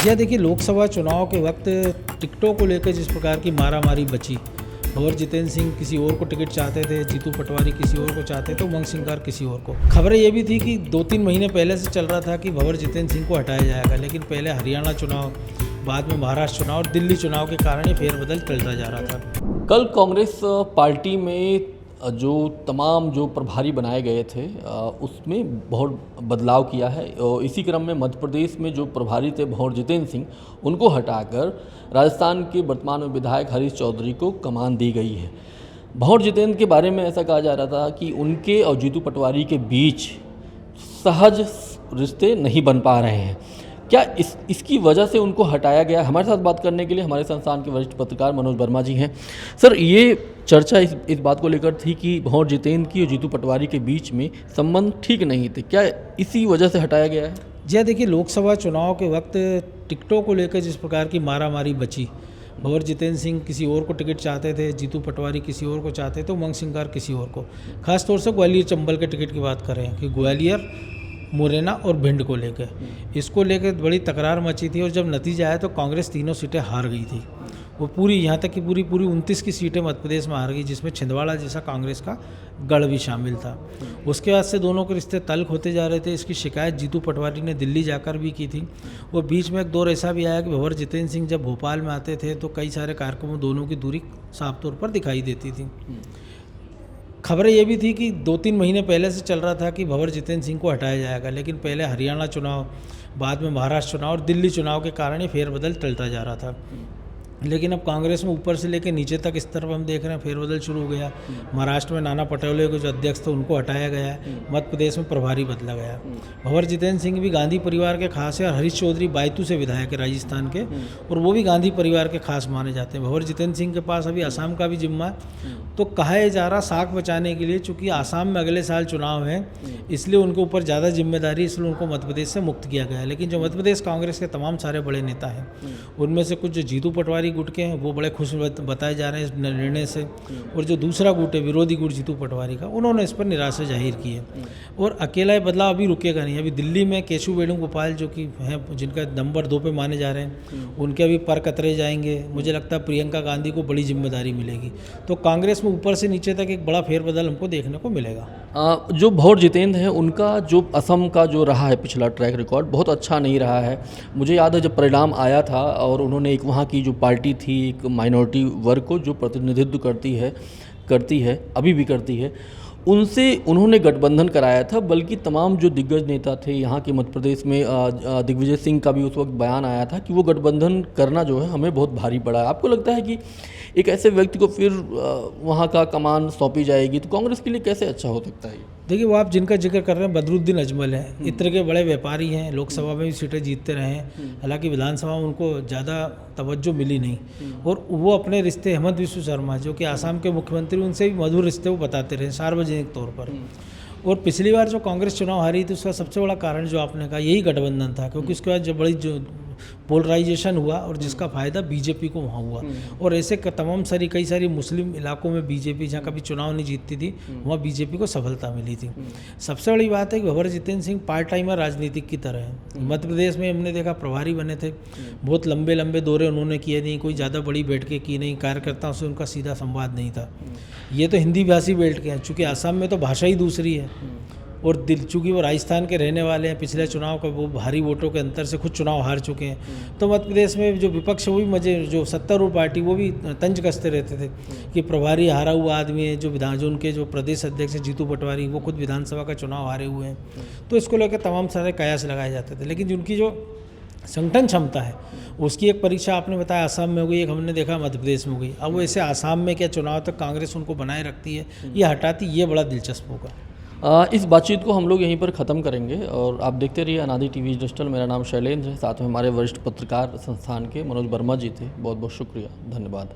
यह देखिए लोकसभा चुनाव के वक्त टिकटों को लेकर जिस प्रकार की मारामारी बची, भंवर जितेंद्र सिंह किसी और को टिकट चाहते थे, जीतू पटवारी किसी और को चाहते थे, उमंग सिंगार किसी और को। खबरें ये भी थी कि 2-3 महीने पहले से चल रहा था कि भंवर जितेंद्र सिंह को हटाया जाएगा, लेकिन पहले हरियाणा चुनाव, बाद में महाराष्ट्र चुनाव और दिल्ली चुनाव के कारण ये फेरबदल चलता जा रहा था। कल कांग्रेस पार्टी में जो तमाम जो प्रभारी बनाए गए थे उसमें बहुत बदलाव किया है और इसी क्रम में मध्य प्रदेश में जो प्रभारी थे भंवर जितेंद्र सिंह, उनको हटाकर राजस्थान के वर्तमान में विधायक हरीश चौधरी को कमान दी गई है। भंवर जितेंद्र के बारे में ऐसा कहा जा रहा था कि उनके और जीतू पटवारी के बीच सहज रिश्ते नहीं बन पा रहे हैं। क्या इसकी वजह से उनको हटाया गया? हमारे साथ बात करने के लिए हमारे संस्थान के वरिष्ठ पत्रकार मनोज वर्मा जी हैं। सर, ये चर्चा इस बात को लेकर थी कि भंवर जितेंद्र की और जीतू पटवारी के बीच में संबंध ठीक नहीं थे, क्या इसी वजह से हटाया गया है? जी देखिए, लोकसभा चुनाव के वक्त टिकटों को लेकर जिस प्रकार की मारामारी बची, भंवर जितेंद्र सिंह किसी और को टिकट चाहते थे, जीतू पटवारी किसी और को चाहते थे, उमंग सिंगार किसी और को। खासतौर से ग्वालियर चंबल के टिकट की बात करें कि ग्वालियर, मुरैना और भिंड को लेकर इसको लेकर बड़ी तकरार मची थी और जब नतीजा आया तो कांग्रेस तीनों सीटें हार गई थी। वो पूरी यहाँ तक कि पूरी 29 की सीटें मध्य प्रदेश में हार गई, जिसमें छिंदवाड़ा जैसा कांग्रेस का गढ़ भी शामिल था। उसके बाद से दोनों के रिश्ते तल्ख होते जा रहे थे। इसकी शिकायत जीतू पटवारी ने दिल्ली जाकर भी की थी। वो बीच में एक दौर ऐसा भी आया कि भंवर जितेंद्र सिंह जब भोपाल में आते थे तो कई सारे कार्यक्रमों दोनों की दूरी साफ तौर पर दिखाई देती थी। खबरें ये भी थी कि 2-3 महीने पहले से चल रहा था कि भंवर जितेंद्र सिंह को हटाया जाएगा, लेकिन पहले हरियाणा चुनाव, बाद में महाराष्ट्र चुनाव और दिल्ली चुनाव के कारण ये फेरबदल चलता जा रहा था। लेकिन अब कांग्रेस में ऊपर से लेकर नीचे तक इस तरफ हम देख रहे हैं फेरबदल शुरू हो गया। महाराष्ट्र में नाना पटोले के जो अध्यक्ष थे उनको हटाया गया, मध्य प्रदेश में प्रभारी बदला गया। भंवर जितेंद्र सिंह भी गांधी परिवार के खास है और हरीश चौधरी बायतू से विधायक है राजस्थान के, और वो भी गांधी परिवार के खास माने जाते हैं। भंवर जितेंद्र सिंह के पास अभी असम का भी जिम्मा है। तो कहा जा रहा साख बचाने के लिए, चूंकि आसाम में अगले साल चुनाव है, इसलिए उनके ऊपर ज़्यादा जिम्मेदारी, इसलिए उनको मध्य प्रदेश से मुक्त किया गया है। लेकिन जो मध्य प्रदेश कांग्रेस के तमाम सारे बड़े नेता हैं, उनमें से कुछ जो जीतू पटवारी गुट के हैं वो बड़े खुश बताए जा रहे हैं इस निर्णय से, और जो दूसरा गुट है विरोधी गुट जीतू पटवारी का, उन्होंने इस पर निराशा जाहिर की है। और अकेला ये बदलाव अभी रुकेगा नहीं। अभी दिल्ली में केशव वेणुगोपाल जो कि हैं, जिनका नंबर 2 पे माने जा रहे हैं, उनके अभी पर कतरे जाएंगे। मुझे लगता है प्रियंका गांधी को बड़ी जिम्मेदारी मिलेगी। तो कांग्रेस में ऊपर से नीचे तक एक बड़ा फेरबदल हमको देखने को मिलेगा। जो भंवर जितेंद्र है, उनका जो असम का जो रहा है पिछला ट्रैक रिकॉर्ड बहुत अच्छा नहीं रहा है। मुझे याद है जब परिणाम आया था और उन्होंने एक वहाँ की जो पार्टी थी, एक माइनॉरिटी वर्ग को जो प्रतिनिधित्व करती है अभी भी करती है, उनसे उन्होंने गठबंधन कराया था। बल्कि तमाम जो दिग्गज नेता थे यहाँ के मध्य प्रदेश में, दिग्विजय सिंह का भी उस वक्त बयान आया था कि वो गठबंधन करना जो है हमें बहुत भारी पड़ा है। आपको लगता है कि एक ऐसे व्यक्ति को फिर वहाँ का कमान सौंपी जाएगी तो कांग्रेस के लिए कैसे अच्छा हो सकता है? देखिए, वो आप जिनका जिक्र कर रहे हैं बदरुद्दीन अजमल हैं, इत्र के बड़े व्यापारी हैं, लोकसभा में भी सीटें जीतते रहे हैं। हालांकि विधानसभा में उनको ज़्यादा तवज्जो मिली नहीं, और वो अपने रिश्ते हेमंत विश्व शर्मा जो कि आसाम के मुख्यमंत्री, उनसे भी मधुर रिश्ते वो बताते रहे सार्वजनिक तौर पर। और पिछली बार जो कांग्रेस चुनाव हारी थी उसका सबसे बड़ा कारण जो आपने कहा यही गठबंधन था, क्योंकि उसके बाद जो बड़ी जो पोलराइजेशन हुआ और जिसका फ़ायदा बीजेपी को वहाँ हुआ। और ऐसे तमाम कई सारी मुस्लिम इलाकों में बीजेपी जहाँ कभी चुनाव नहीं जीतती थी, वहाँ बीजेपी को सफलता मिली थी। सबसे बड़ी बात है कि भंवर जितेंद्र सिंह पार्ट टाइमर राजनीतिक की तरह है। मध्य प्रदेश में हमने देखा प्रभारी बने थे, बहुत लंबे लंबे दौरे उन्होंने किए नहीं, कोई ज़्यादा बड़ी बैठकें की नहीं, कार्यकर्ताओं से उनका सीधा संवाद नहीं था। ये तो हिंदी भाषी बैठ के हैं, चूँकि आसाम में तो भाषा ही दूसरी है, और चूँकि वो राजस्थान के रहने वाले हैं, पिछले चुनाव का वो भारी वोटों के अंतर से खुद चुनाव हार चुके हैं। तो मध्य प्रदेश में जो विपक्ष है वो भी जो सत्तारूढ़ पार्टी वो भी तंज कसते रहते थे कि प्रभारी हारा हुआ आदमी है, जो उनके जो प्रदेश अध्यक्ष हैं जीतू पटवारी, वो खुद विधानसभा का चुनाव हारे हुए हैं। तो इसको लेकर तमाम सारे कयास लगाए जाते थे। लेकिन जिनकी जो संगठन क्षमता है उसकी एक परीक्षा आपने बताया आसाम में हो गई, एक हमने देखा मध्य प्रदेश में हो गई। अब वो ऐसे आसाम में क्या चुनाव तक कांग्रेस उनको बनाए रखती है या हटाती, ये बड़ा दिलचस्प होगा। इस बातचीत को हम लोग यहीं पर ख़त्म करेंगे और आप देखते रहिए अनादि टीवी डिजिटल। मेरा नाम शैलेंद्र है, साथ में हमारे वरिष्ठ पत्रकार संस्थान के मनोज वर्मा जी थे। बहुत बहुत शुक्रिया, धन्यवाद।